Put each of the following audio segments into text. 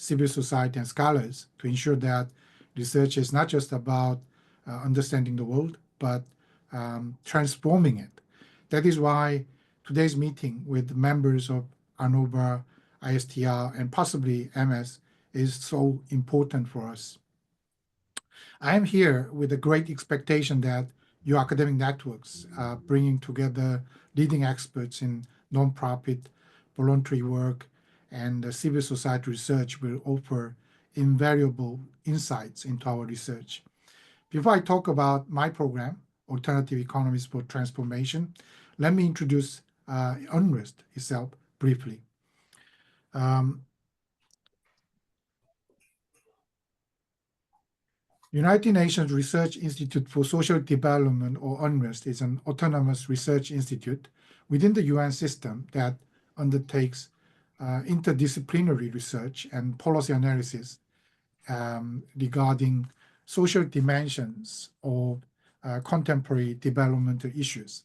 civil society and scholars to ensure that research is not just about understanding the world, but transforming it. That is why today's meeting with members of ANOVA, ISTR, and possibly MS is so important for us. I am here with a great expectation that your academic networks bringing together leading experts in nonprofit, voluntary work, and civil society research will offer invaluable insights into our research. Before I talk about my program, Alternative Economies for Transformation, let me introduce UNRISD itself briefly. United Nations Research Institute for Social Development, or UNRISD, is an autonomous research institute within the UN system that undertakes interdisciplinary research and policy analysis regarding social dimensions of contemporary developmental issues.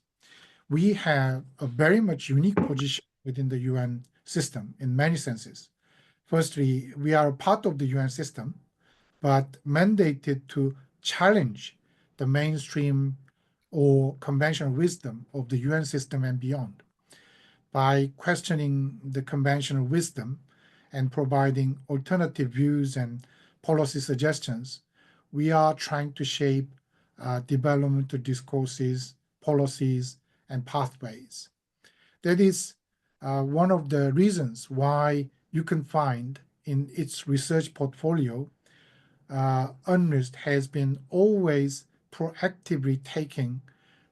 We have a very much unique position within the UN system in many senses. Firstly, we are a part of the UN system, but mandated to challenge the mainstream or conventional wisdom of the UN system and beyond. By questioning the conventional wisdom and providing alternative views and policy suggestions, we are trying to shape developmental discourses, policies, and pathways. That is one of the reasons why you can find in its research portfolio UNRISD has been always proactively taking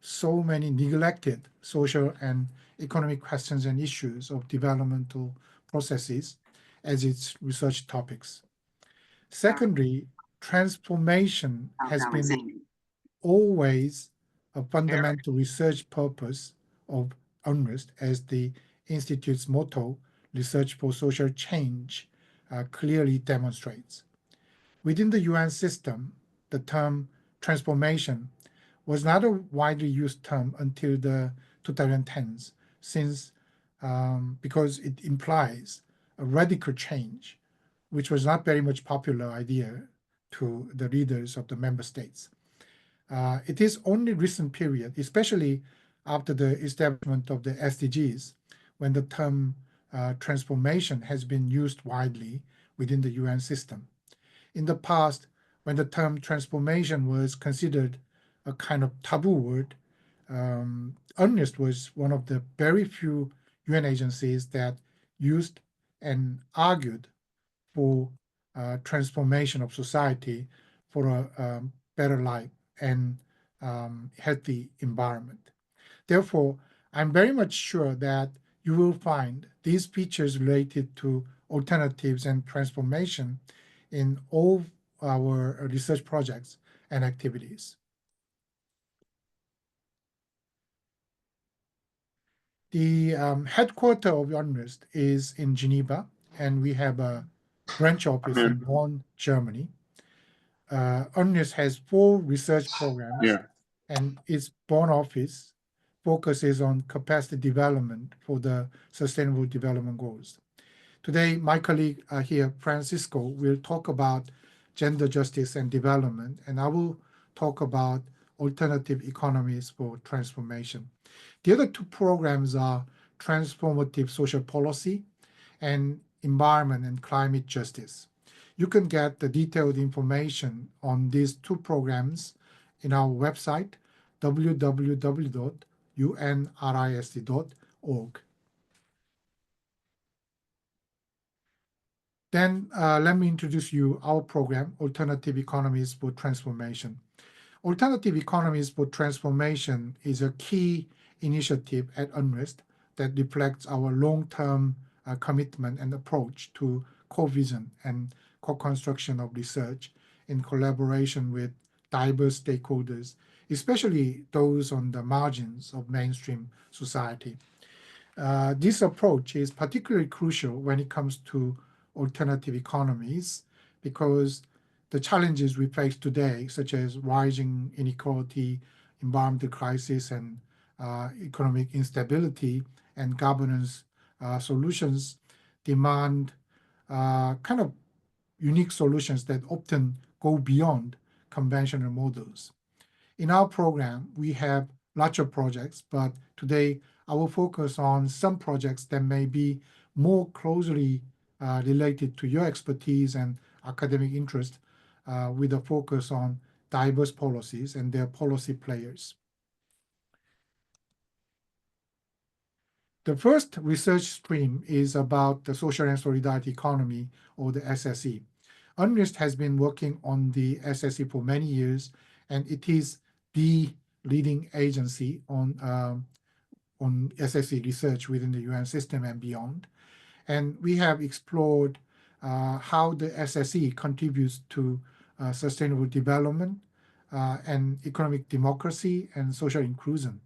so many neglected social and economic questions and issues of developmental processes as its research topics. Secondly, transformation has been always a fundamental research purpose of UNRISD, as the Institute's motto, Research for Social Change, clearly demonstrates. Within the UN system, the term transformation was not a widely used term until the 2010s, since because it implies a radical change, which was not very much popular idea to the leaders of the member states. It is only recent period, especially after the establishment of the SDGs, when the term transformation has been used widely within the UN system. In the past, when the term transformation was considered a kind of taboo word, UNRISD was one of the very few UN agencies that used and argued for transformation of society for a better life and healthy environment. Therefore, I'm very much sure that you will find these features related to alternatives and transformation in all our research projects and activities. The headquarters of UNRISD is in Geneva, and we have a branch office in Bonn, Germany. UNRISD has 4 research programs, and its Bonn office focuses on capacity development for the Sustainable Development Goals. Today, my colleague here, Francisco, will talk about gender justice and development, and I will talk about alternative economies for transformation. The other 2 programs are transformative social policy and environment and climate justice. You can get the detailed information on these 2 programs in our website, www.unrisd.org. Then let me introduce you our program, Alternative Economies for Transformation. Alternative Economies for Transformation is a key initiative at UNRISD that reflects our long-term commitment and approach to co-vision and co-construction of research in collaboration with diverse stakeholders, especially those on the margins of mainstream society. This approach is particularly crucial when it comes to alternative economies, because the challenges we face today, such as rising inequality, environmental crisis, and economic instability and governance solutions, demand kind of unique solutions that often go beyond conventional models. In our program, we have larger projects, but today I will focus on some projects that may be more closely related to your expertise and academic interest, with a focus on diverse policies and their policy players. The first research stream is about the social and solidarity economy, or the SSE. UNRISD has been working on the SSE for many years, and it is the leading agency on SSE research within the UN system and beyond. And we have explored how the SSE contributes to sustainable development and economic democracy and social inclusion.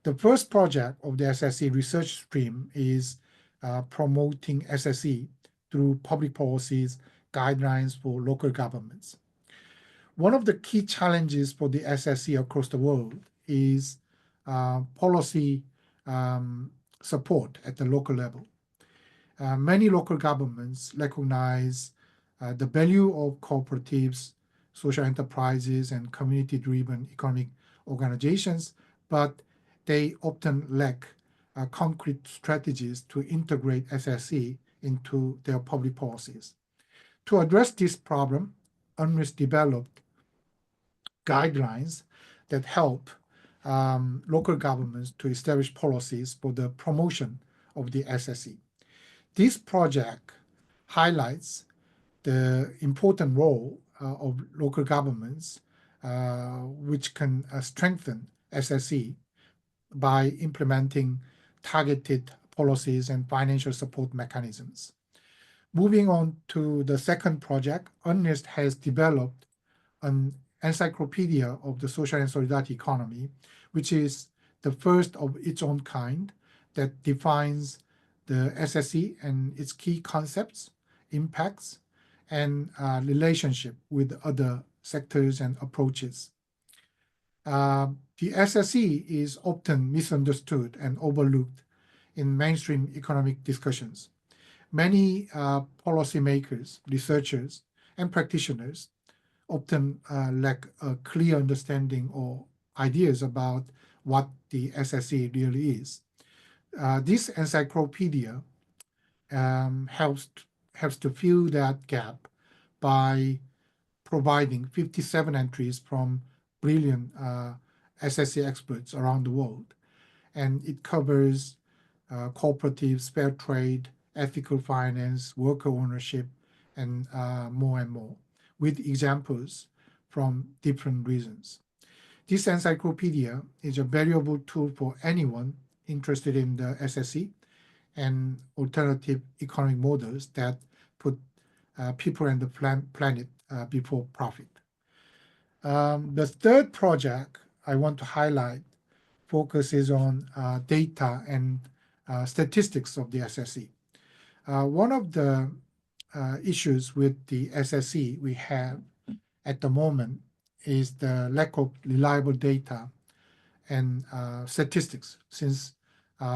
The first project of the SSE research stream is promoting SSE through public policies, guidelines for local governments. One of the key challenges for the SSE across the world is policy support at the local level. Many local governments recognize the value of cooperatives, social enterprises, and community-driven economic organizations, but they often lack concrete strategies to integrate SSE into their public policies. To address this problem, UNRISD developed guidelines that help local governments to establish policies for the promotion of the SSE. This project highlights the important role of local governments, which can strengthen SSE by implementing targeted policies and financial support mechanisms. Moving on to the second project, UNRISD has developed an encyclopedia of the social and solidarity economy, which is the first of its own kind that defines the SSE and its key concepts, impacts, and relationship with other sectors and approaches. The SSE is often misunderstood and overlooked in mainstream economic discussions. Many policymakers, researchers, and practitioners often lack a clear understanding or ideas about what the SSE really is. This encyclopedia helps to fill that gap by providing 57 entries from brilliant SSE experts around the world. And it covers cooperatives, fair trade, ethical finance, worker ownership, and more, with examples from different regions. This encyclopedia is a valuable tool for anyone interested in the SSE and alternative economic models that put people and the planet before profit. The third project I want to highlight focuses on data and statistics of the SSE. One of the issues with the SSE we have at the moment is the lack of reliable data and statistics, since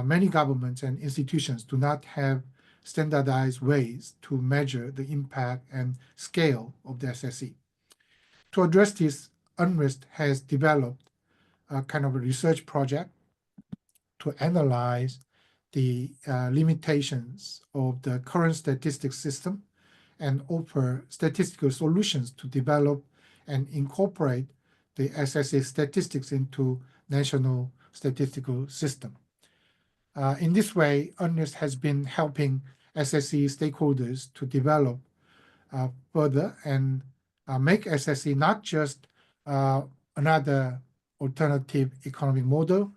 many governments and institutions do not have standardized ways to measure the impact and scale of the SSE. To address this, UNRISD has developed a kind of a research project to analyze the limitations of the current statistics system and offer statistical solutions to develop and incorporate the SSE statistics into national statistical system. In this way, UNRISD has been helping SSE stakeholders to develop further and make SSE not just another alternative economic model,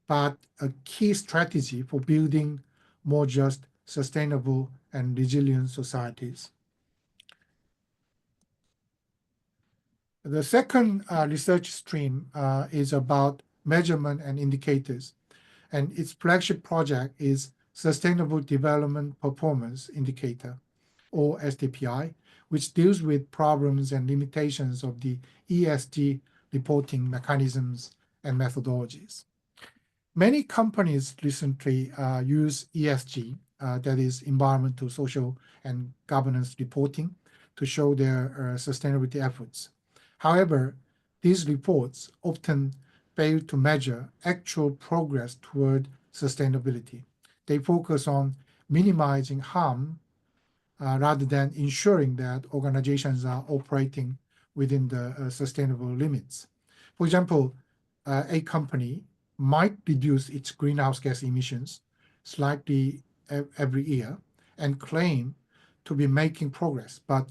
but a key strategy for building more just, sustainable, and resilient societies. The second research stream is about measurement and indicators, and its flagship project is Sustainable Development Performance Indicator, or SDPI, which deals with problems and limitations of the ESG reporting mechanisms and methodologies. Many companies recently use ESG, that is environmental, social, and governance reporting, to show their sustainability efforts. However, these reports often fail to measure actual progress toward sustainability. They focus on minimizing harm rather than ensuring that organizations are operating within the sustainable limits. For example, a company might reduce its greenhouse gas emissions slightly every year and claim to be making progress. But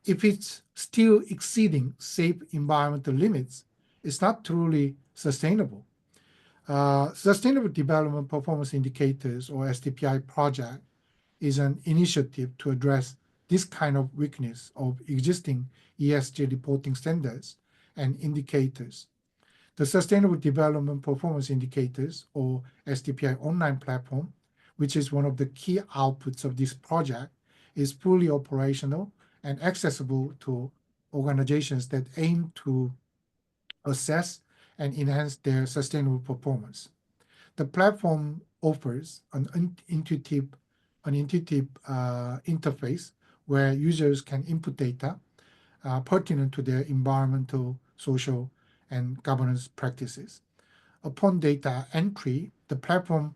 if it's still exceeding safe environmental limits, it's not truly sustainable. Sustainable Development Performance Indicators, or SDPI project, is an initiative to address this kind of weakness of existing ESG reporting standards and indicators. The Sustainable Development Performance Indicators, or SDPI online platform, which is one of the key outputs of this project, is fully operational and accessible to organizations that aim to assess and enhance their sustainable performance. The platform offers an intuitive interface where users can input data pertinent to their environmental, social, and governance practices. Upon data entry, the platform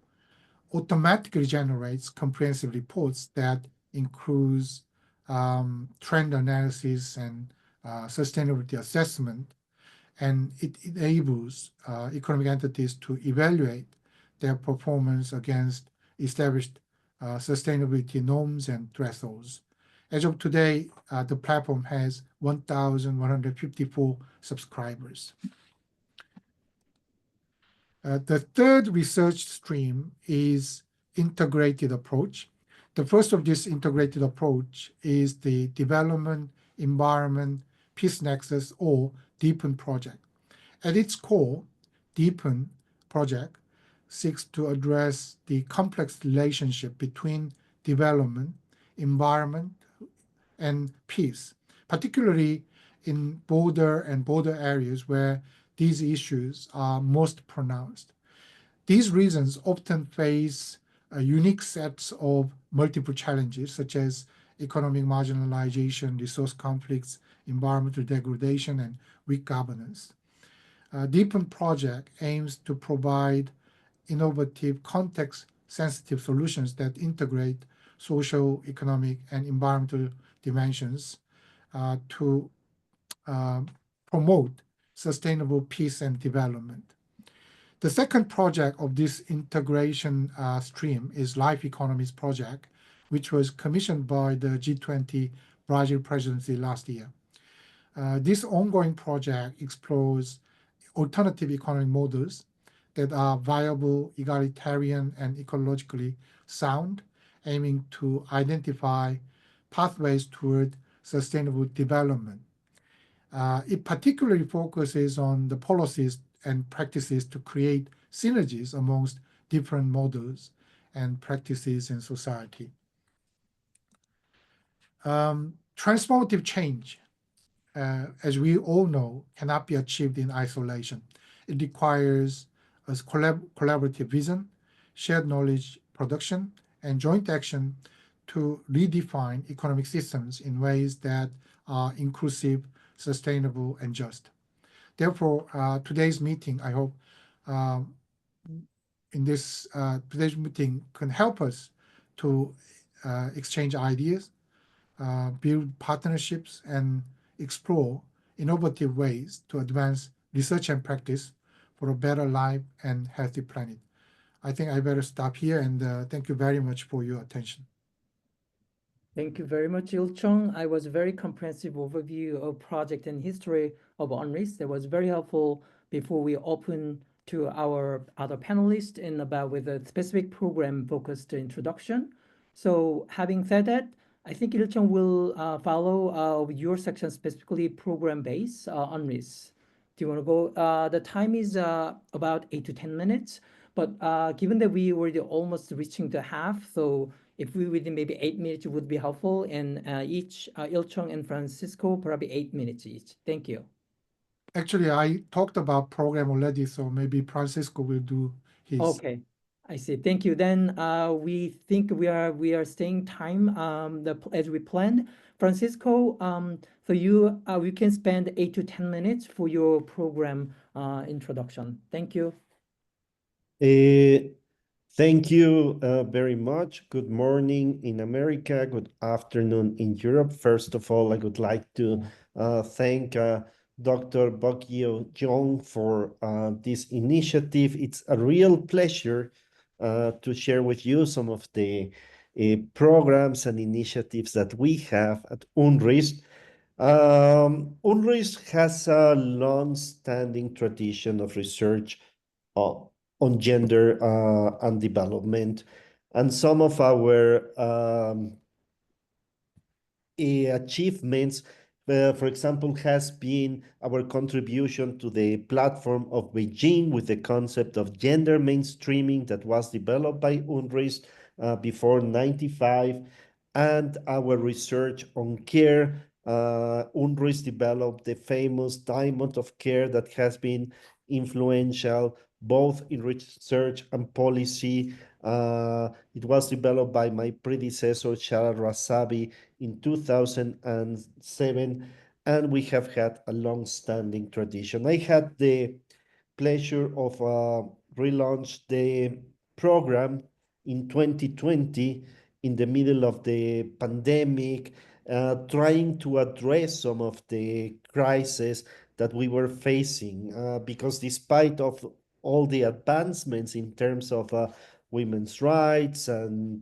automatically generates comprehensive reports that includes trend analysis and sustainability assessment, and it enables economic entities to evaluate their performance against established sustainability norms and thresholds. As of today, the platform has 1,154 subscribers. The third research stream is integrated approach. The first of this integrated approach is the Development, Environment, Peace Nexus, or DEEPEN project. At its core, DEEPEN project seeks to address the complex relationship between development, environment, and peace, particularly in border areas where these issues are most pronounced. These regions often face unique sets of multiple challenges, such as economic marginalization, resource conflicts, environmental degradation, and weak governance. DEEPEN project aims to provide innovative, context-sensitive solutions that integrate social, economic, and environmental dimensions to promote sustainable peace and development. The second project of this integration stream is Life Economies project, which was commissioned by the G20 Brazil presidency last year. This ongoing project explores alternative economic models that are viable, egalitarian, and ecologically sound, aiming to identify pathways toward sustainable development. It particularly focuses on the policies and practices to create synergies amongst different models and practices in society. Transformative change, as we all know, cannot be achieved in isolation. It requires a collaborative vision, shared knowledge production, and joint action to redefine economic systems in ways that are inclusive, sustainable, and just. Therefore, today's meeting, I hope, today's meeting can help us to exchange ideas, build partnerships, and explore innovative ways to advance research and practice for a better life and healthy planet. I think I better stop here, and thank you very much for your attention. Thank you very much, Ilcheong. I was a very comprehensive overview of project and history of UNRISD. That was very helpful before we open to our other panelists in about with a specific program focused introduction. So having said that, I think Ilcheong will follow with your section, specifically program-based UNRISD. Do you want to go? The time is about 8 to 10 minutes, but given that we already almost reaching the half, so if we within maybe 8 minutes would be helpful, and each Ilcheong and Francisco probably 8 minutes each. Thank you. Actually, I talked about program already, so maybe Francisco will do his. Okay. I see. Thank you. Then we think we are staying time as we planned. Francisco, so you can spend 8 to 10 minutes for your program introduction. Thank you. Thank you very much. Good morning in America. Good afternoon in Europe. First of all, I would like to thank Dr. Bokyo Jeong for this initiative. It's a real pleasure to share with you some of the programs and initiatives that we have at UNRISD. UNRISD has a long-standing tradition of research on gender and development. And some of our achievements, for example, has been our contribution to the platform of Beijing with the concept of gender mainstreaming that was developed by UNRISD before 95, and our research on care. UNRISD developed the famous Diamond of Care that has been influential both in research and policy. It was developed by my predecessor, Shara Rasabi, in 2007, and we have had a long-standing tradition. I had the pleasure of relaunch the program in 2020 in the middle of the pandemic, trying to address some of the crises that we were facing, because despite of all the advancements in terms of women's rights and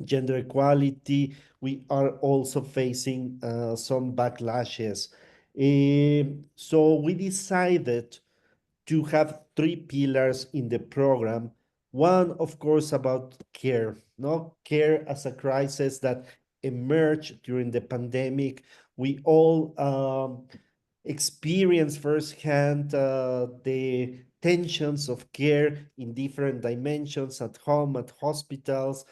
gender equality, we are also facing some backlashes. So we decided to have three pillars in the program. One, of course, about care, no care as a crisis that emerged during the pandemic. We all experienced firsthand the tensions of care in different dimensions at home, at hospitals,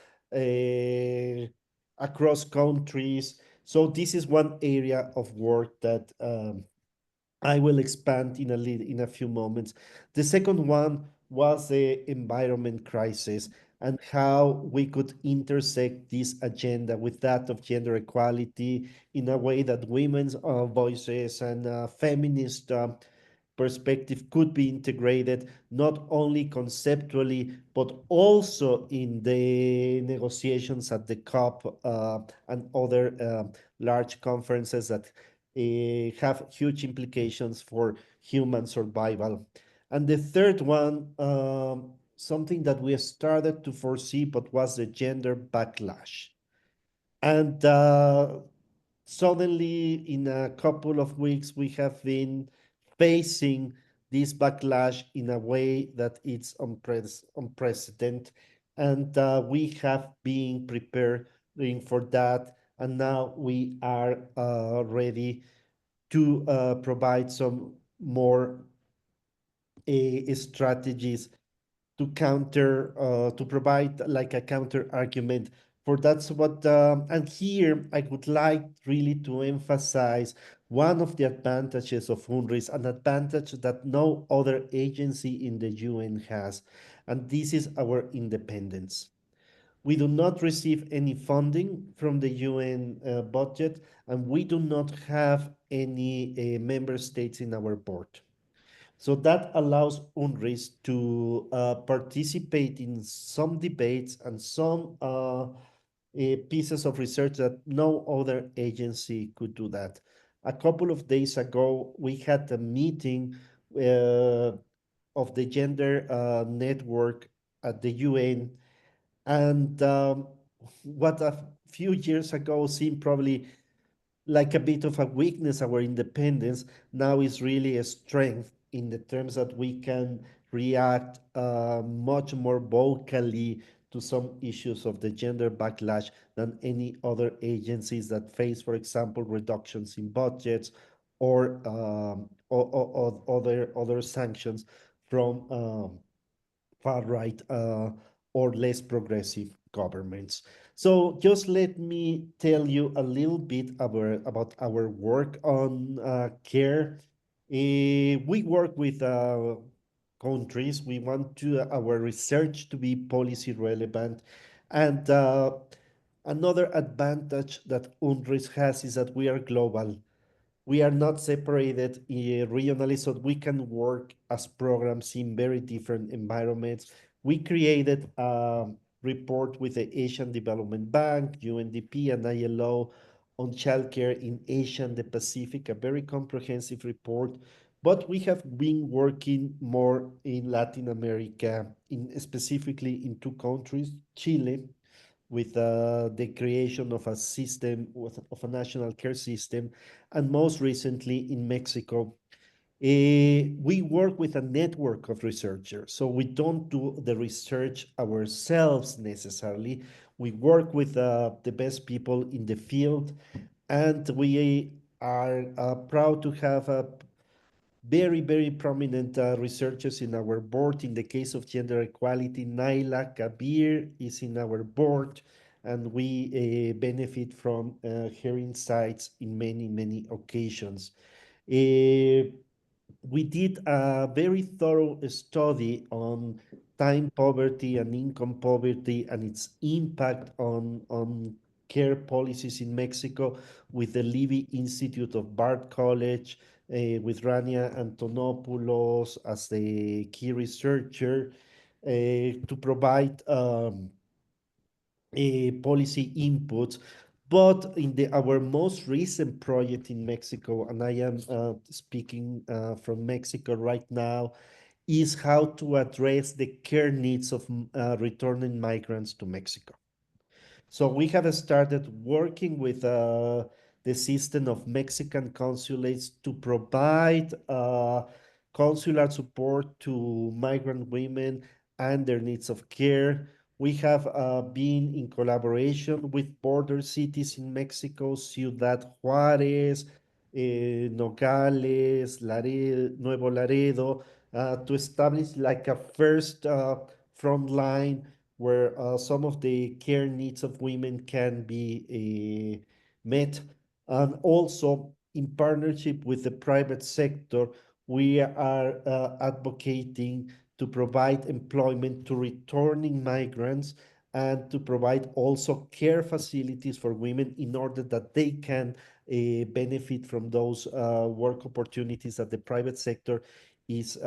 across countries. So this is one area of work that I will expand in a few moments. The second one was the environment crisis and how we could intersect this agenda with that of gender equality in a way that women's voices and feminist perspective could be integrated not only conceptually but also in the negotiations at the COP and other large conferences that have huge implications for human survival. And the third one, something that we started to foresee, but was the gender backlash. And suddenly, in a couple of weeks, we have been facing this backlash in a way that it's unprecedented. And we have been preparing for that. And now we are ready to provide some more strategies to counter, to provide like a counter argument for that's what, and here I would like really to emphasize one of the advantages of UNRIS, an advantage that no other agency in the UN has, and this is our independence. We do not receive any funding from the UN budget, and we do not have any member states in our board. So that allows UNRIS to participate in some debates and some pieces of research that no other agency could do that. A couple of days ago, we had a meeting of the gender network at the UN, and what a few years ago seemed probably like a bit of a weakness, our independence now is really a strength in the terms that we can react much more vocally to some issues of the gender backlash than any other agencies that face, for example, reductions in budgets or other sanctions from far right or less progressive governments. So just let me tell you a little bit about our work on care. We work with countries. We want our research to be policy relevant. And another advantage that UNRISD has is that we are global. We are not separated regionally, so we can work as programs in very different environments. We created a report with the Asian Development Bank, UNDP, and ILO on childcare in Asia and the Pacific, a very comprehensive report. But we have been working more in Latin America, specifically in two countries, Chile, with the creation of a system, of a national care system, and most recently in Mexico. We work with a network of researchers, so we don't do the research ourselves necessarily. We work with the best people in the field, and we are proud to have very, very prominent researchers in our board. In the case of gender equality, Naila Kabir is in our board, and we benefit from her insights in many, many occasions. Uh, we did a very thorough study on time poverty and income poverty and its impact on care policies in Mexico with the Levy Institute of Bard College, with Rania Antonopoulos as the key researcher, to provide policy inputs. But in our most recent project in Mexico, and I am speaking from Mexico right now, is how to address the care needs of returning migrants to Mexico. So we have started working with the system of Mexican consulates to provide consular support to migrant women and their needs of care. We have been in collaboration with border cities in Mexico, Ciudad Juárez, Nogales, Nuevo Laredo, to establish like a first front line where some of the care needs of women can be met. And also, in partnership with the private sector, we are advocating to provide employment to returning migrants and to provide also care facilities for women in order that they can benefit from those work opportunities that the private sector is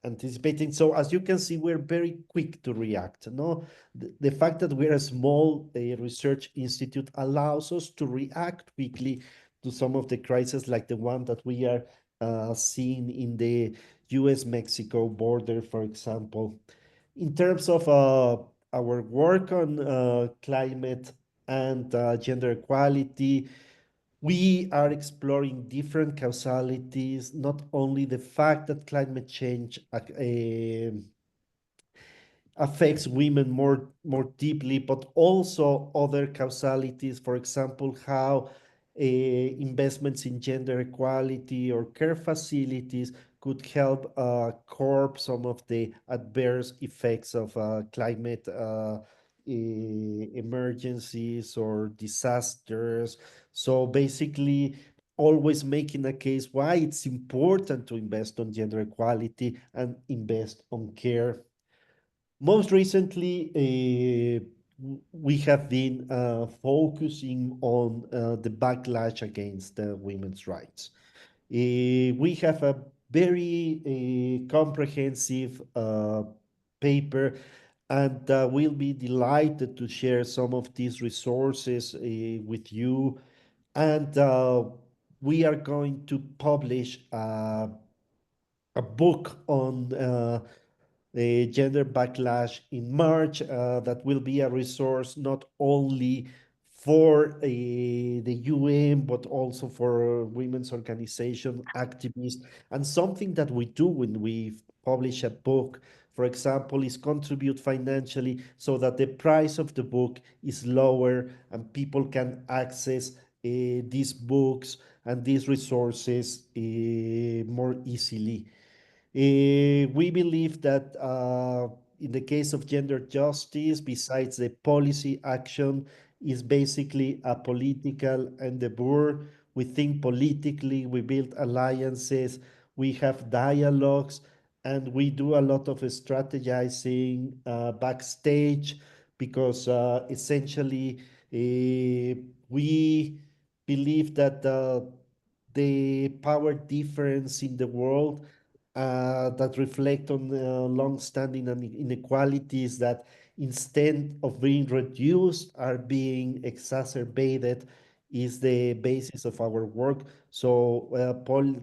anticipating. So as you can see, we're very quick to react. No, the fact that we're a small research institute allows us to react quickly to some of the crises like the one that we are seeing in the US-Mexico border, for example. In terms of our work on climate and gender equality, we are exploring different causalities, not only the fact that climate change affects women more deeply, but also other causalities. For example, how investments in gender equality or care facilities could help curb some of the adverse effects of climate emergencies or disasters. So basically, always making a case why it's important to invest on gender equality and invest on care. Most recently, we have been focusing on the backlash against women's rights. We have a very comprehensive paper, and we'll be delighted to share some of these resources with you. And we are going to publish a book on gender backlash in March, that will be a resource not only for the UN, but also for women's organization activists. And something that we do when we publish a book, for example, is contribute financially so that the price of the book is lower and people can access these books and these resources more easily. We believe that in the case of gender justice, besides the policy action, is basically a political endeavor. We think politically, we build alliances, we have dialogues, and we do a lot of strategizing backstage because essentially we believe that the power difference in the world that reflect on long-standing inequalities that instead of being reduced are being exacerbated is the basis of our work. So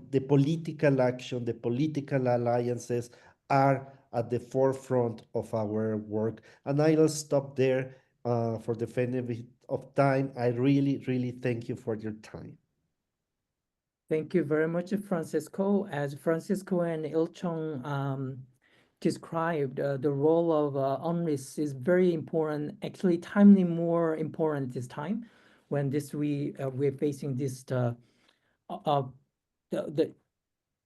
the political action, the political alliances are at the forefront of our work. And I'll stop there for the benefit of time. I really, really thank you for your time. Thank you very much, Francisco. As Francisco and Ilcheong described, the role of UNRISD is very important, actually timely more important this time when we're facing this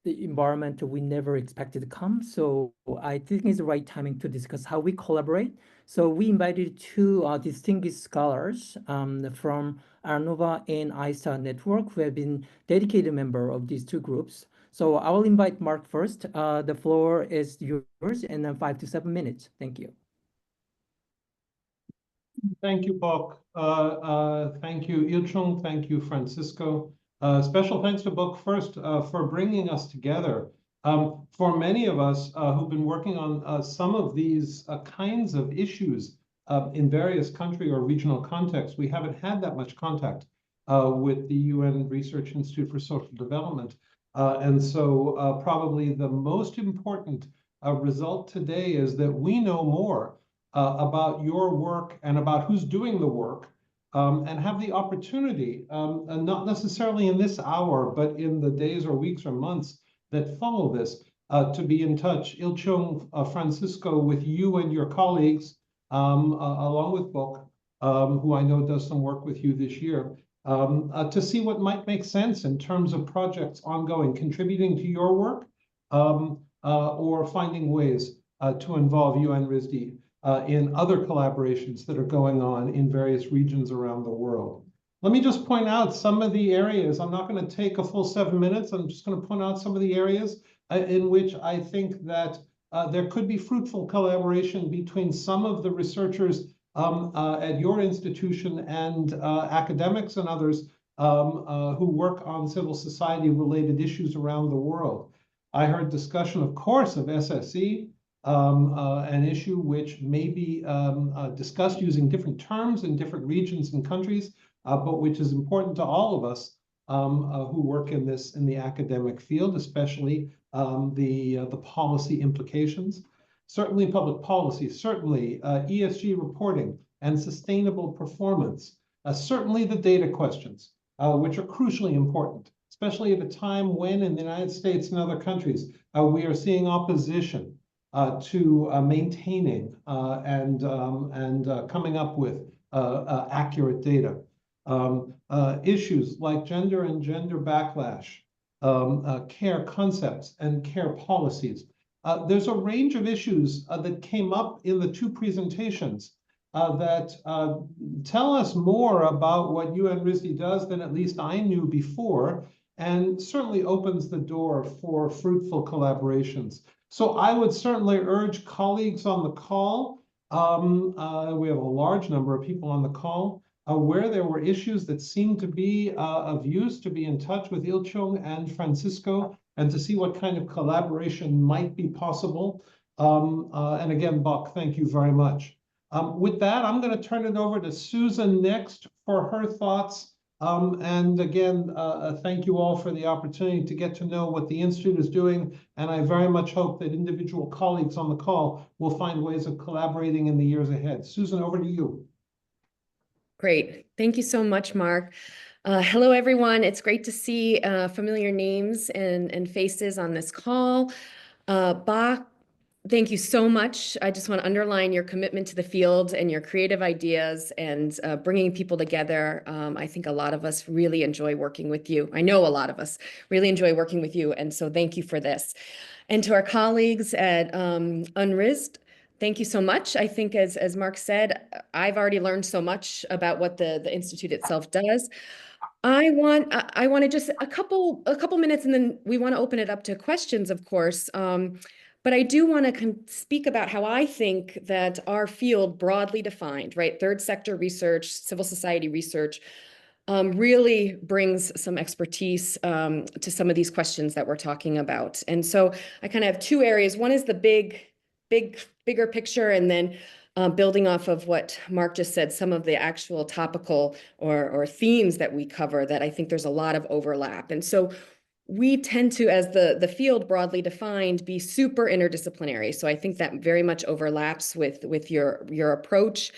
the environment we never expected to come. So I think it's the right timing to discuss how we collaborate. So we invited two distinguished scholars from Arnova and ISTA network who have been dedicated member of these two groups. So I will invite Mark first. The floor is yours, and then 5 to 7 minutes. Thank you. Thank you, Bok. Thank you, Ilcheong. Thank you, Francisco. Special thanks to Bok first for bringing us together. For many of us who've been working on some of these kinds of issues in various country or regional contexts, we haven't had that much contact with the UN Research Institute for Social Development. And so probably the most important result today is that we know more about your work and about who's doing the work, and have the opportunity, and not necessarily in this hour, but in the days or weeks or months that follow this, to be in touch. Ilcheong, Francisco, with you and your colleagues, along with Bok, who I know does some work with you this year, to see what might make sense in terms of projects ongoing, contributing to your work, or finding ways to involve UNRISD in other collaborations that are going on in various regions around the world. Let me just point out some of the areas. I'm not going to take a full 7 minutes. I'm just going to point out some of the areas in which I think that there could be fruitful collaboration between some of the researchers at your institution and academics and others who work on civil society related issues around the world. I heard discussion, of course, of SSE, an issue which may be discussed using different terms in different regions and countries, but which is important to all of us who work in the academic field, especially the policy implications. Certainly public policy, certainly ESG reporting and sustainable performance, certainly the data questions, which are crucially important, especially at a time when in the United States and other countries, we are seeing opposition to maintaining and coming up with accurate data. Issues like gender and gender backlash, care concepts and care policies. There's a range of issues that came up in the two presentations that tell us more about what UNRISD does than at least I knew before, and certainly opens the door for fruitful collaborations. So I would certainly urge colleagues on the call, we have a large number of people on the call, where there were issues that seemed to be of use, to be in touch with Ilcheong and Francisco and to see what kind of collaboration might be possible. And again, Bok, thank you very much. With that, I'm going to turn it over to Susan next for her thoughts. And again, thank you all for the opportunity to get to know what the Institute is doing. And I very much hope that individual colleagues on the call will find ways of collaborating in the years ahead. Susan, over to you. Great. Thank you so much, Mark. Hello, everyone. It's great to see familiar names and faces on this call. Bok, thank you so much. I just want to underline your commitment to the field and your creative ideas and bringing people together. I think a lot of us really enjoy working with you. I know a lot of us really enjoy working with you. And so thank you for this. And to our colleagues at UNRISD, thank you so much. I think as Mark said, I've already learned so much about what the Institute itself does. I want to just a couple minutes, and then we want to open it up to questions, of course. But I do want to speak about how I think that our field, broadly defined, right, third sector research, civil society research, really brings some expertise to some of these questions that we're talking about. And so I kind of have two areas. One is the bigger picture, and then building off of what Mark just said, some of the actual topical or themes that we cover that I think there's a lot of overlap. And so we tend to, as the field broadly defined, be super interdisciplinary. So I think that very much overlaps with your approach,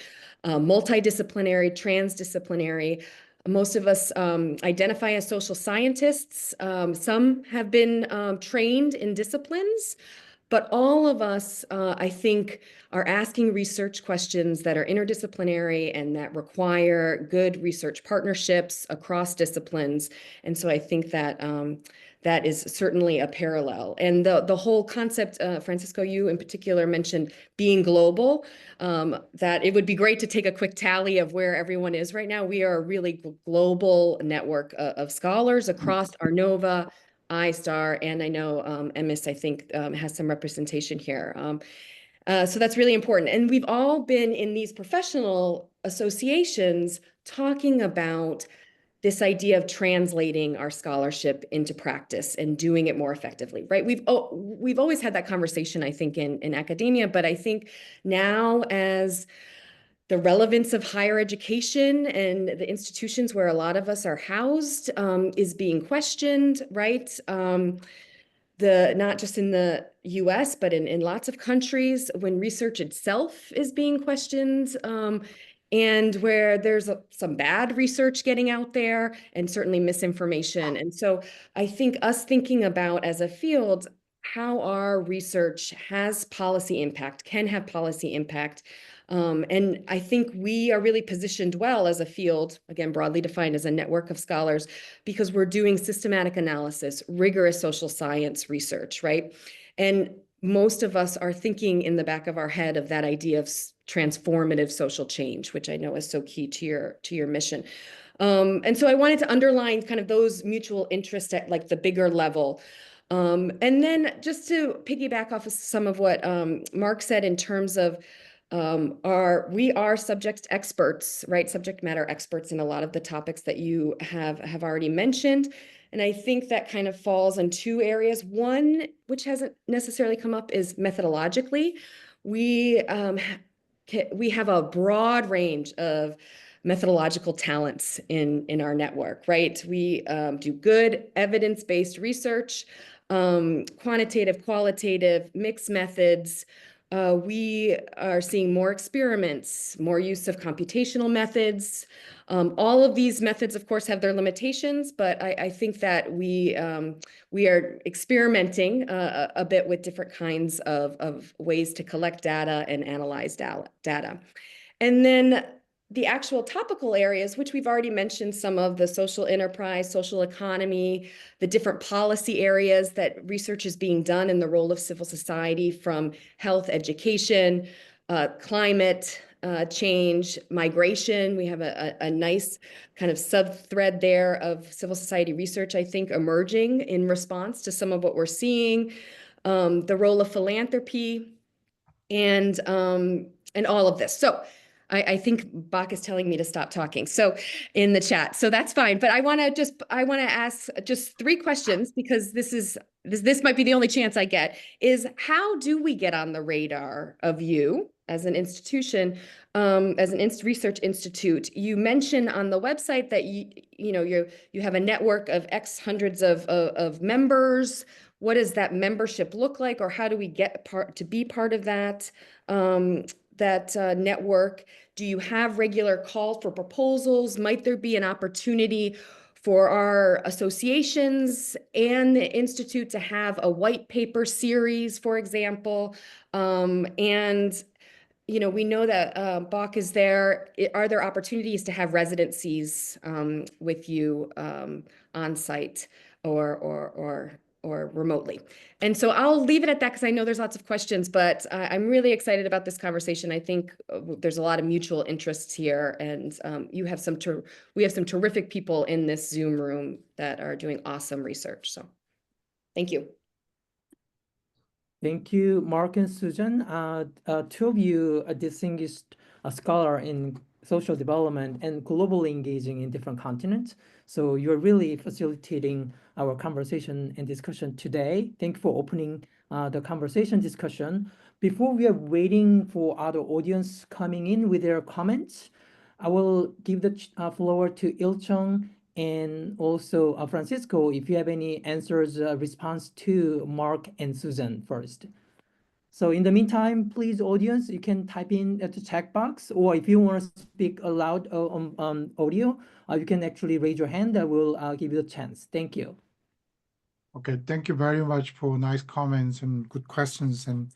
multidisciplinary, transdisciplinary. Most of us identify as social scientists. Some have been trained in disciplines, but all of us, I think, are asking research questions that are interdisciplinary and that require good research partnerships across disciplines. And so I think that that is certainly a parallel. And the whole concept, Francisco, you in particular mentioned being global, that it would be great to take a quick tally of where everyone is right now. We are a really global network of scholars across Arnova, iStar, and I know Emis, I think, has some representation here. So that's really important. And we've all been in these professional associations talking about this idea of translating our scholarship into practice and doing it more effectively, right? We've always had that conversation, I think, in academia, but I think now as the relevance of higher education and the institutions where a lot of us are housed is being questioned, right? Not just in the US, but in lots of countries, when research itself is being questioned, and where there's some bad research getting out there and certainly misinformation. And so I think us thinking about as a field, how our research has policy impact, can have policy impact. And I think we are really positioned well as a field, again, broadly defined as a network of scholars, because we're doing systematic analysis, rigorous social science research, right? And most of us are thinking in the back of our head of that idea of transformative social change, which I know is so key to your mission. And so I wanted to underline kind of those mutual interests at like the bigger level. And then just to piggyback off of some of what Mark said in terms of we are subject experts, right? Subject matter experts in a lot of the topics that you have already mentioned. And I think that kind of falls in two areas. One, which hasn't necessarily come up, is methodologically. We have a broad range of methodological talents in our network, right? We do good evidence-based research, quantitative, qualitative, mixed methods. We are seeing more experiments, more use of computational methods. All of these methods, of course, have their limitations, but I think that we are experimenting a bit with different kinds of ways to collect data and analyze data. And then the actual topical areas, which we've already mentioned, some of the social enterprise, social economy, the different policy areas that research is being done in the role of civil society, from health, education, climate change, migration. We have a nice kind of sub-thread there of civil society research, I think, emerging in response to some of what we're seeing, the role of philanthropy, and all of this. So I think Bach is telling me to stop talking. So in the chat, so that's fine. But I want to ask just 3 questions, because this might be the only chance I get, is how do we get on the radar of you as an institution, as an research institute? You mentioned on the website that you have a network of X hundreds of members. What does that membership look like, or how do we get to be part of that? Network? Do you have regular call for proposals? Might there be an opportunity for our associations and the Institute to have a white paper series, for example? And we know that Bach is there. Are there opportunities to have residencies with you on site or remotely? And so I'll leave it at that, because I know there's lots of questions, but I'm really excited about this conversation. I think there's a lot of mutual interests here, and we have some terrific people in this Zoom room that are doing awesome research. So thank you. Thank you, Mark and Susan. Two of you are distinguished scholar in social development and globally engaging in different continents. So you're really facilitating our conversation and discussion today. Thank you for opening the conversation discussion. Before we are waiting for other audience coming in with their comments, I will give the floor to Ilcheong and also Francisco, if you have any answers, response to Mark and Susan first. So in the meantime, please, audience, you can type in at the chat box, or if you want to speak aloud on audio, you can actually raise your hand. I will give you the chance. Thank you. Okay, thank you very much for nice comments and good questions. And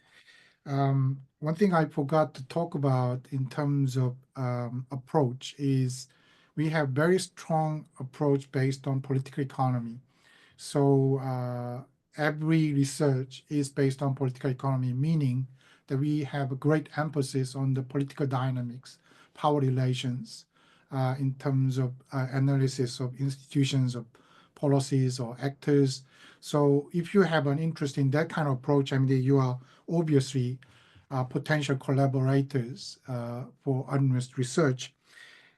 one thing I forgot to talk about in terms of approach is we have very strong approach based on political economy. So every research is based on political economy, meaning that we have a great emphasis on the political dynamics, power relations, in terms of analysis of institutions, of policies or actors. So if you have an interest in that kind of approach, I mean, you are obviously potential collaborators for UNRISD research.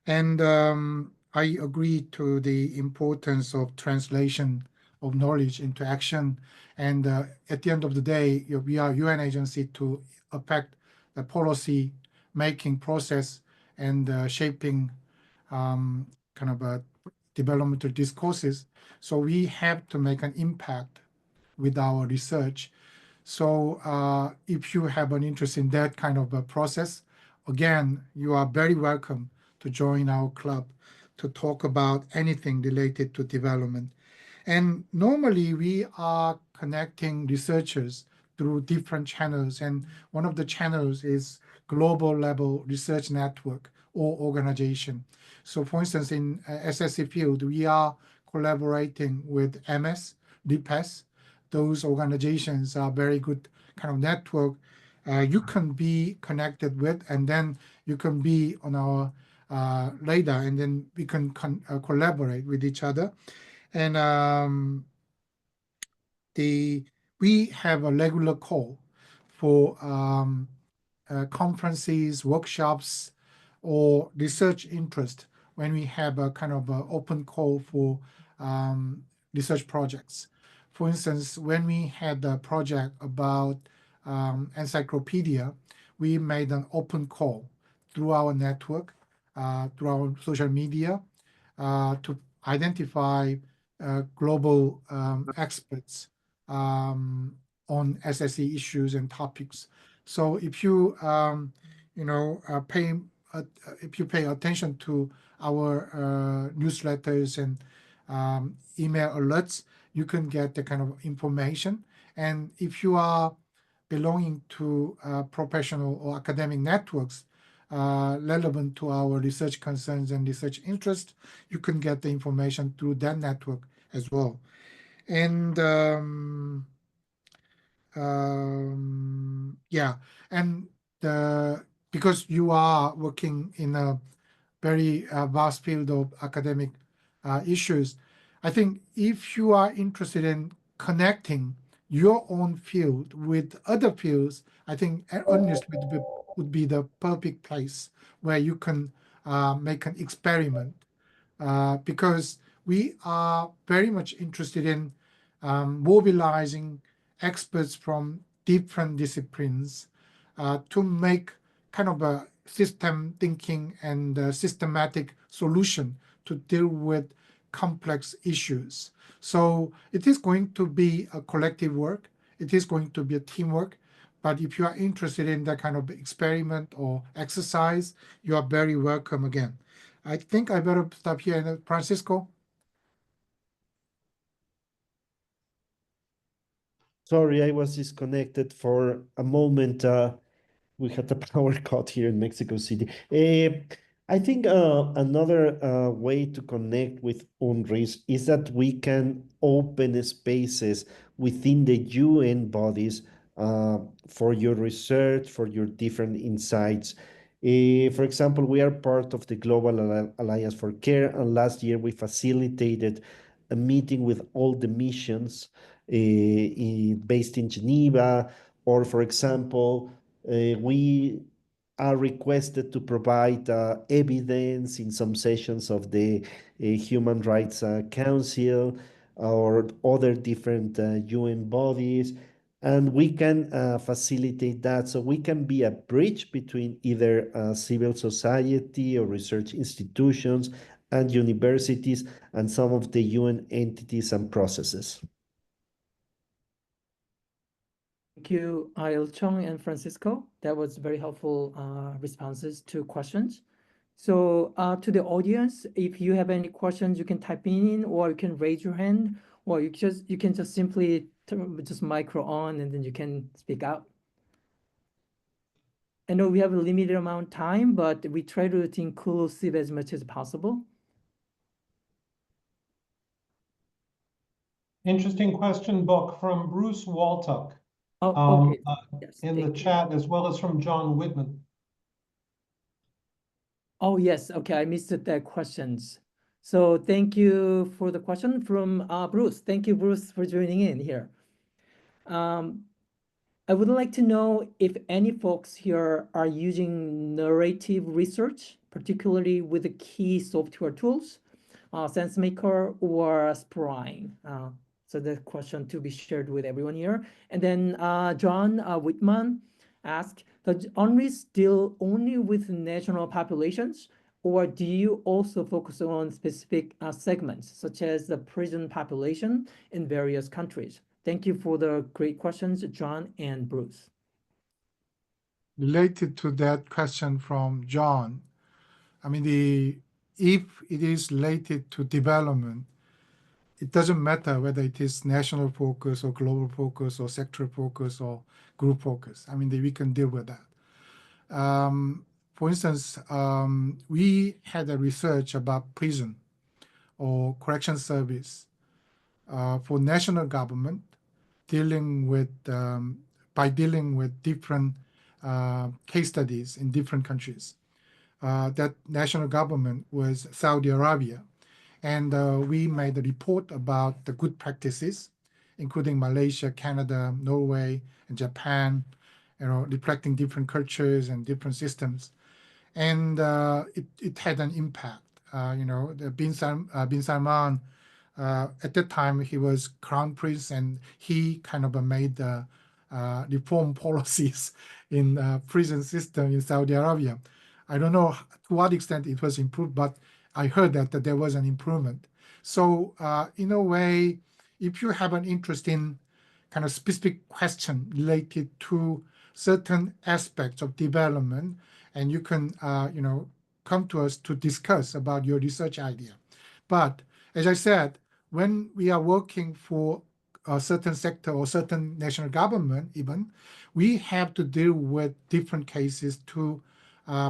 And I agree to the importance of translation of knowledge into action. And at the end of the day, we are UN agency to affect the policy making process and shaping kind of developmental discourses. So we have to make an impact with our research. So if you have an interest in that kind of a process, again, you are very welcome to join our club to talk about anything related to development. And normally we are connecting researchers through different channels. And one of the channels is global level research network or organization. So for instance, in SSC field, we are collaborating with MS, DPES. Those organizations are very good kind of network you can be connected with, and then you can be on our radar, and then we can collaborate with each other. And we have a regular call for conferences, workshops, or research interest when we have a kind of open call for research projects. For instance, when we had a project about encyclopedia, we made an open call through our network, through our social media, to identify global experts on SSE issues and topics. So if you if you pay attention to our newsletters and email alerts, you can get the kind of information. And if you are belonging to professional or academic networks relevant to our research concerns and research interest, you can get the information through that network as well. And yeah, and because you are working in a very vast field of academic issues, I think if you are interested in connecting your own field with other fields, I think UNRISD would be the perfect place where you can make an experiment, because we are very much interested in mobilizing experts from different disciplines to make kind of a system thinking and systematic solution to deal with complex issues. So it is going to be a collective work. It is going to be a teamwork. But if you are interested in that kind of experiment or exercise, you are very welcome again. I think I better stop here. And Francisco? Sorry, I was disconnected for a moment. We had a power cut here in Mexico City. I think another way to connect with UNRISD is that we can open spaces within the UN bodies for your research, for your different insights. For example, we are part of the Global Alliance for Care, and last year we facilitated a meeting with all the missions based in Geneva, Or, for example, we are requested to provide evidence in some sessions of the Human Rights Council or other different UN bodies, and we can facilitate that. So we can be a bridge between either civil society or research institutions and universities and some of the UN entities and processes. Thank you, Ilcheong and Francisco. That was very helpful responses to questions. So to the audience, if you have any questions, you can type in or you can raise your hand, or you can just simply just micro on and then you can speak out. I know we have a limited amount of time, but we try to be inclusive as much as possible. Interesting question, Book, from Bruce Waltuck Oh, okay. Yes, in the thank you. chat, as well as from John Whitman. Oh, yes. Okay, I missed that questions. So thank you for the question from Bruce. Thank you, Bruce, for joining in here. I would like to know if any folks here are using narrative research, particularly with the key software tools, SenseMaker or Sprying. So the question to be shared with everyone here. And then John Whitman asked, does UNRISD deal only with national populations, or do you also focus on specific segments, such as the prison population in various countries? Thank you for the great questions, John and Bruce. Related to that question from John, I mean, if it is related to development, it doesn't matter whether it is national focus or global focus or sectoral focus or group focus. I mean, we can deal with that. For instance, we had a research about prison or correction service for national government dealing with by dealing with different case studies in different countries. That national government was Saudi Arabia, and we made a report about the good practices, including Malaysia, Canada, Norway, and Japan, reflecting different cultures and different systems. And it had an impact. The Bin Salman, at that time, he was crown prince, and he kind of made the reform policies in prison system in Saudi Arabia. I don't know to what extent it was improved, but I heard that there was an improvement. So in a way, if you have an interest in kind of specific question related to certain aspects of development, and you can come to us to discuss about your research idea. But as I said, when we are working for a certain sector or certain national government even, we have to deal with different cases to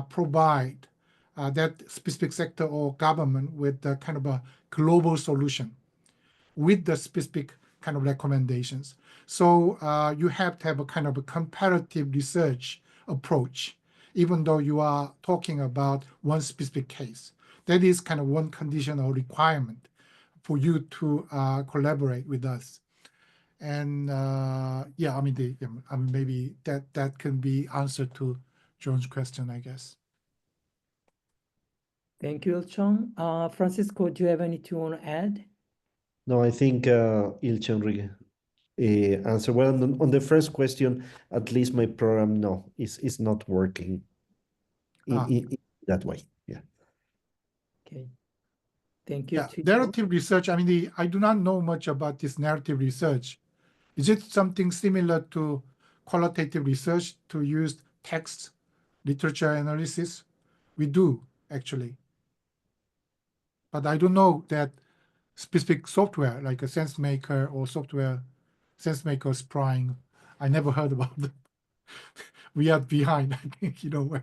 provide that specific sector or government with the kind of a global solution with the specific kind of recommendations. So you have to have a kind of a comparative research approach, even though you are talking about one specific case. That is kind of one condition or requirement for you to collaborate with us. And yeah, I mean, maybe that can be answer to John's question, I guess. Thank you, Ilcheong. Francisco, do you have anything you want to add? No, I think Ilcheong answer. Well, on the first question, at least my program, no, is not working in that way. Yeah. Okay. Thank you. Yeah, narrative research, I mean, I do not know much about this narrative research. Is it something similar to qualitative research to use text, literature analysis? We do, actually. But I don't know that specific software, like a SenseMaker or software, SenseMaker Sprying. I never heard about them. We are behind, I think, in a way.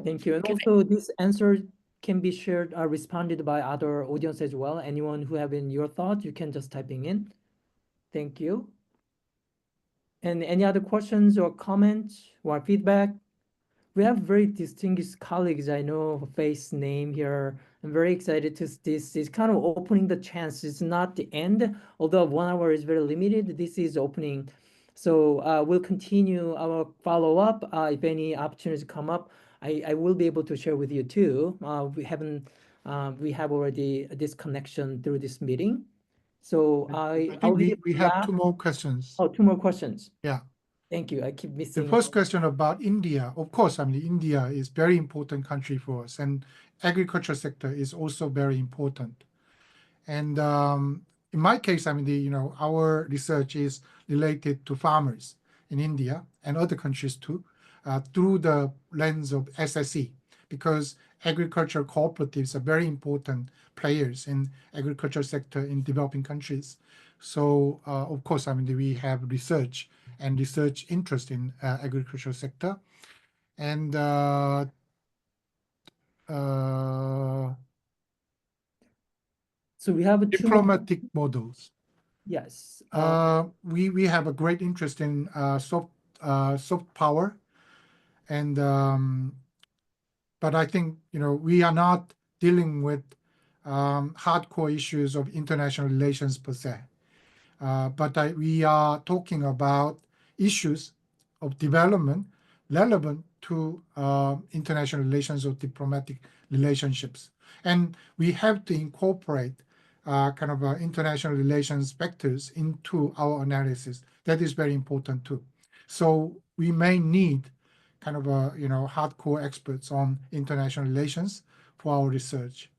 Thank you. And also this answer can be shared, responded by other audience as well. Anyone who have in your thoughts, you can just typing in. Thank you. And any other questions or comments or feedback? We have very distinguished colleagues. I know face name here. I'm very excited to this is kind of opening the chance. It's not the end, although 1 hour is very limited. This is opening So we'll continue our follow-up. If any opportunities come up, I will be able to share with you too. We have already this connection through this meeting. So I I'll think we have last. two more questions. Oh, two more questions. Yeah. Thank you. I keep The missing. first question about India. Of course, I mean, India is very important country for us, and agriculture sector is also very important. And in my case, I mean, our research is related to farmers in India and other countries too, through the lens of SSE, because agricultural cooperatives are very important players in agriculture sector in developing countries. So of course, I mean, we have research and research interest in agricultural sector, and So we have two more. diplomatic models. Yes. We have a great interest in soft power, and but I think we are not dealing with hardcore issues of international relations per se. But we are talking about issues of development relevant to international relations or diplomatic relationships. And we have to incorporate kind of international relations vectors into our analysis. That is very important too. So we may need kind of hardcore experts on international relations for our research.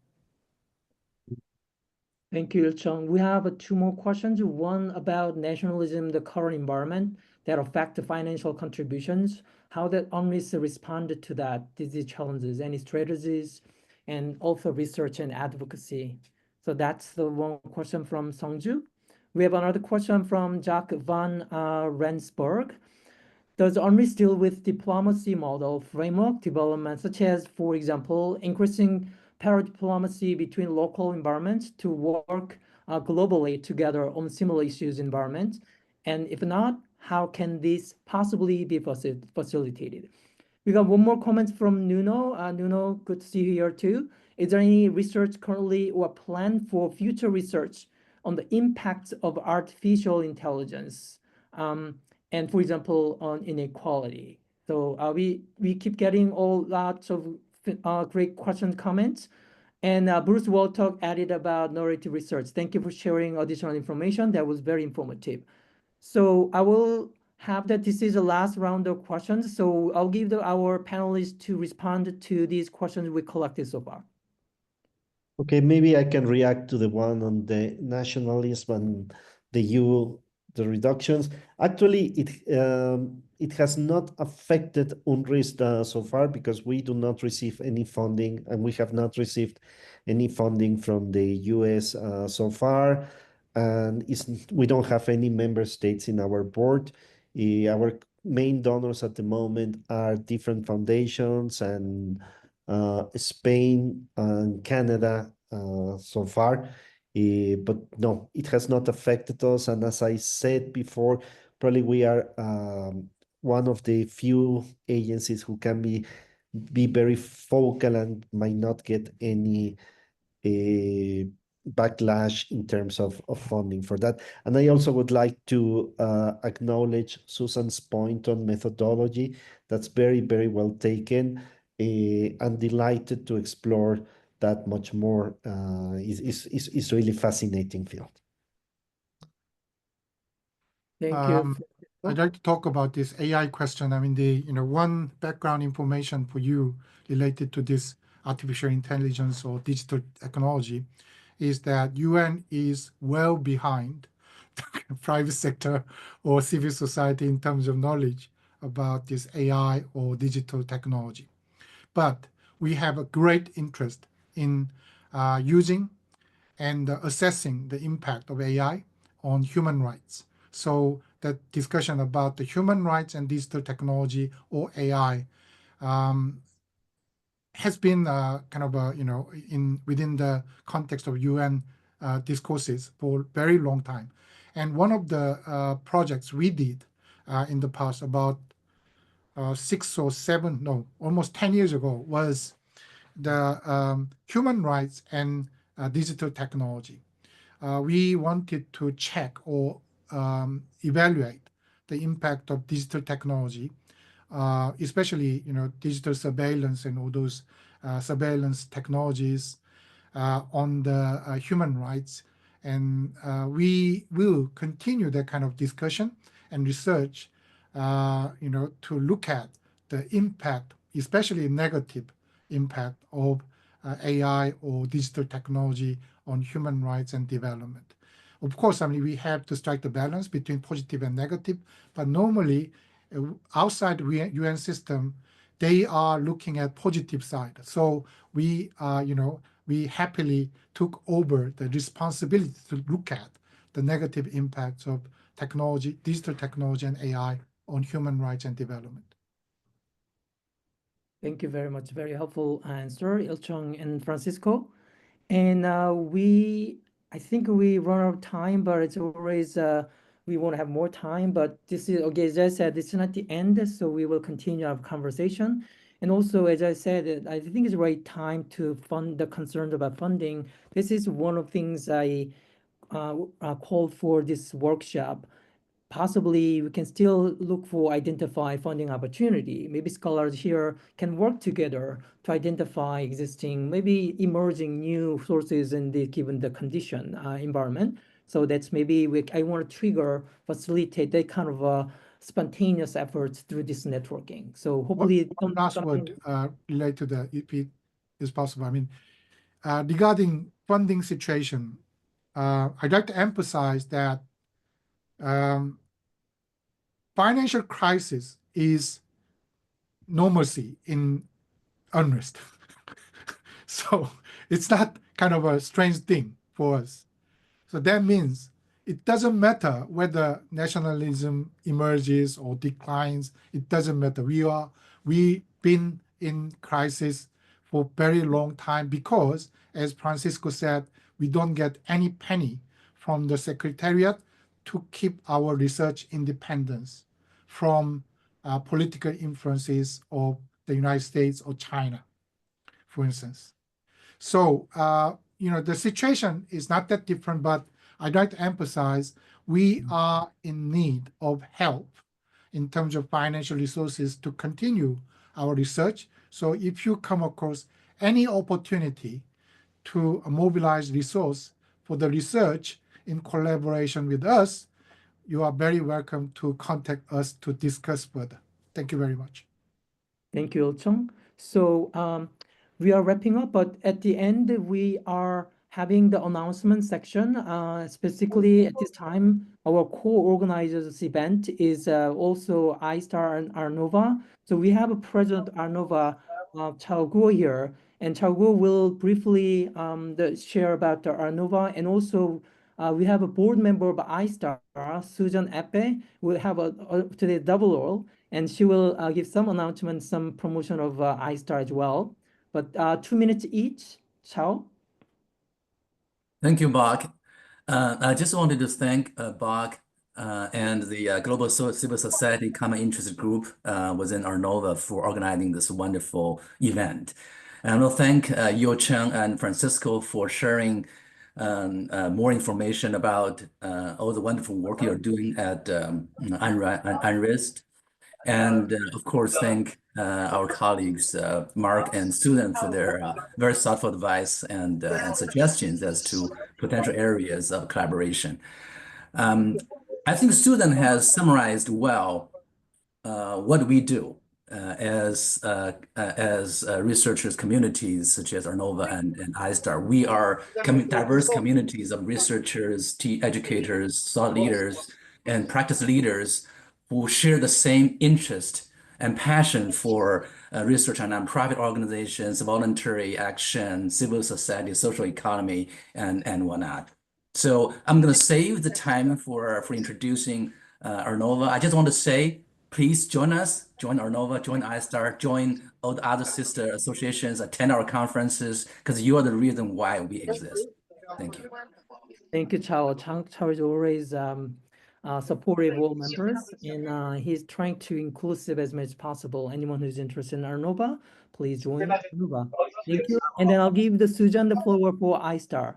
Thank you, Ilcheong. We have two more questions. One about nationalism, the current environment that affect the financial contributions, how that UNRISD responded to that, these challenges, any strategies, and also research and advocacy. So that's the one question from Songju. We have another question from Jack van Rensburg. Does UNRISD deal with diplomacy model framework development, such as, for example, increasing para-diplomacy between local environments to work globally together on similar issues environment? And if not, how can this possibly be facilitated? We got one more comment from Nuno. Nuno, good to see you here too. Is there any research currently or plan for future research on the impact of artificial intelligence? And for example, on inequality. So we keep getting lots of great questions, comments. And Bruce Waltok added about narrative research. Thank you for sharing additional information. That was very informative. So I will have that this is the last round of questions. So I'll give our panelists to respond to these questions we collected so far. Okay, maybe I can react to the one on the nationalism and the reductions. Actually, it has not affected UNRISD so far because we do not receive any funding, and we have not received any funding from the US so far, and we don't have any member states in our board. Our main donors at the moment are different foundations and Spain and Canada so far. But no, it has not affected us. And as I said before, probably we are one of the few agencies who can be very focal and might not get any backlash in terms of funding for that. And I also would like to acknowledge Susan's point on methodology. That's very, very well taken. I'm delighted to explore that much more. Is really fascinating field. Thank you. I'd like to talk about this AI question. I mean, one background information for you related to this artificial intelligence or digital technology is that UN is well behind the private sector or civil society in terms of knowledge about this AI or digital technology. But we have a great interest in using and assessing the impact of AI on human rights. So that discussion about the human rights and digital technology or AI has been kind of within the context of UN discourses for a very long time. And one of the projects we did in the past about 6 or 7, no, almost 10 years ago was the human rights and digital technology. We wanted to check or evaluate the impact of digital technology, especially digital surveillance and all those surveillance technologies on the human rights. And we will continue that kind of discussion and research, to look at the impact, especially negative impact of AI or digital technology on human rights and development. Of course, we have to strike the balance between positive and negative, but normally outside UN system, they are looking at positive side. So we happily took over the responsibility to look at the negative impacts of technology, digital technology and AI on human rights and development. Thank you very much. Very helpful answer, Ilcheong and Francisco. And I think we run out of time, but it's always, we want to have more time, but this is, okay, as I said, this is not the end, so we will continue our conversation. And also, as I said, I think it's the right time to fund the concerns about funding. This is one of the things I called for this workshop. Possibly we can still look for identify funding opportunity. Maybe scholars here can work together to identify existing, maybe emerging new sources in the given the condition environment. So that's maybe I want to facilitate that kind of spontaneous efforts through this networking. So hopefully one last word related to that, if it is possible. Regarding funding situation, I'd like to emphasize that financial crisis is normalcy in UNRISD. So it's not kind of a strange thing for us. So that means it doesn't matter whether nationalism emerges or declines. It doesn't matter. We've been in crisis for a very long time because, as Francisco said, we don't get any penny from the Secretariat to keep our research independence from political influences of the United States or China, for instance. So, the situation is not that different, but I'd like to emphasize we are in need of help in terms of financial resources to continue our research. So if you come across any opportunity to mobilize resource for the research in collaboration with us, you are very welcome to contact us to discuss further. Thank you very much. Thank you, Ilcheong. So we are wrapping up, but at the end, we are having the announcement section. Specifically at this time, our co-organizers event is also iStar and Arnova. So we have a president Arnova, Chao Guo here, and Chao Guo will briefly share about the Arnova, and also we have a board member of iStar, Susan Appe, will have today double role, and she will give some announcements, some promotion of iStar as well. But 2 minutes each, Chao. Thank you, Bach. I just wanted to thank Bach and the Global Civil Society Common Interest Group within Arnova for organizing this wonderful event. And I want to thank Ilcheong and Francisco for sharing more information about all the wonderful work you're doing at UNRISD. And of course, thank our colleagues, Mark and Susan, for their very thoughtful advice and suggestions as to potential areas of collaboration. I think Susan has summarized well what we do as researchers communities such as Arnova and iStar. We are diverse communities of researchers, educators, thought leaders, and practice leaders who share the same interest and passion for research on nonprofit organizations, voluntary action, civil society, social economy, and whatnot. So I'm going to save the time for introducing Arnova. I just want to say, please join us, join Arnova, join iStar, join all the other sister associations, attend our conferences, because you are the reason why we exist. Thank you. Thank you, Chao. Chao is always supportive of all members, and he's trying to inclusive as much as possible. Anyone who's interested in Arnova, please join Arnova. Thank you. And then I'll give the Sujan the floor for iStar.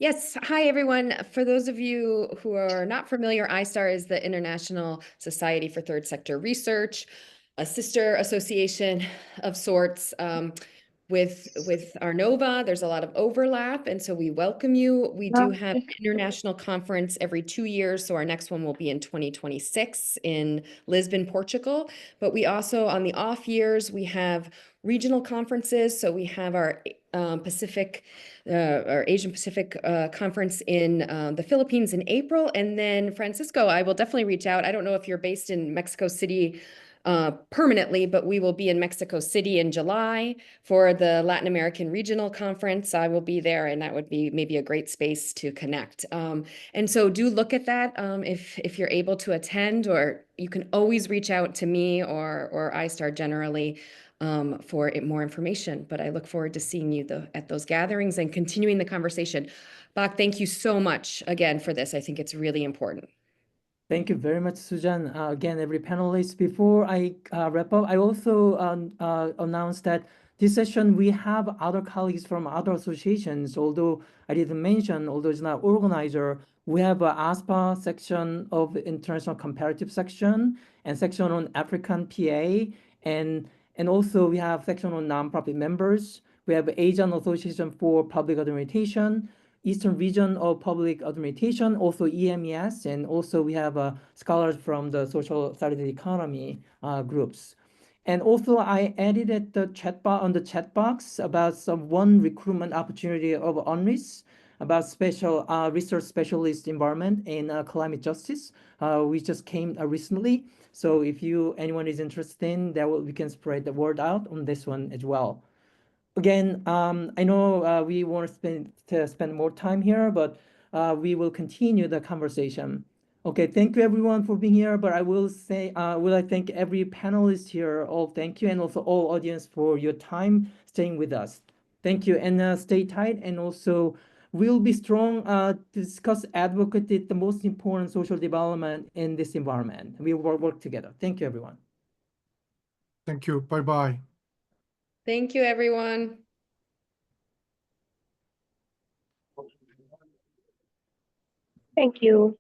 Yes, hi everyone. For those of you who are not familiar, ISTAR is the International Society for Third Sector Research, a sister association of sorts. With Arnova, there's a lot of overlap, and so we welcome you. We do have an international conference every 2 years, so our next one will be in 2026 in Lisbon, Portugal. But we also, on the off years, we have regional conferences. So we have our our Asian Pacific conference in the Philippines in April, and then Francisco, I will definitely reach out. I don't know if you're based in Mexico City permanently, but we will be in Mexico City in July for the Latin American Regional Conference. I will be there, and that would be maybe a great space to connect. And so do look at that if you're able to attend, or you can always reach out to me or ISTAR generally for more information. But I look forward to seeing you at those gatherings and continuing the conversation. Bach, thank you so much again for this. I think it's really important. Thank you very much, Susan. Again, every panelist. Before I wrap up, I also announced that this session we have other colleagues from other associations. Although I didn't mention, although it's not organizer, we have a ASPA section of International Comparative section and section on African PA, and also we have section on nonprofit members. We have Asian Association for Public Administration, Eastern Region of Public Administration, also EMES, and also we have scholars from the social solidarity economy groups. And also I added at the chat box about one recruitment opportunity of UNRISD about special research specialist environment in climate justice. We just came recently. So if anyone is interested in that, we can spread the word out on this one as well. Again, I know we want to spend more time here, but we will continue the conversation. Okay, thank you everyone for being here, but I will say, I thank every panelist here, thank you, and also all audience for your time staying with us. Thank you, and stay tight, and also we'll be strong to discuss, advocate the most important social development in this environment. We will work together. Thank you, everyone. Thank you. Bye-bye. Thank you, everyone. Thank you.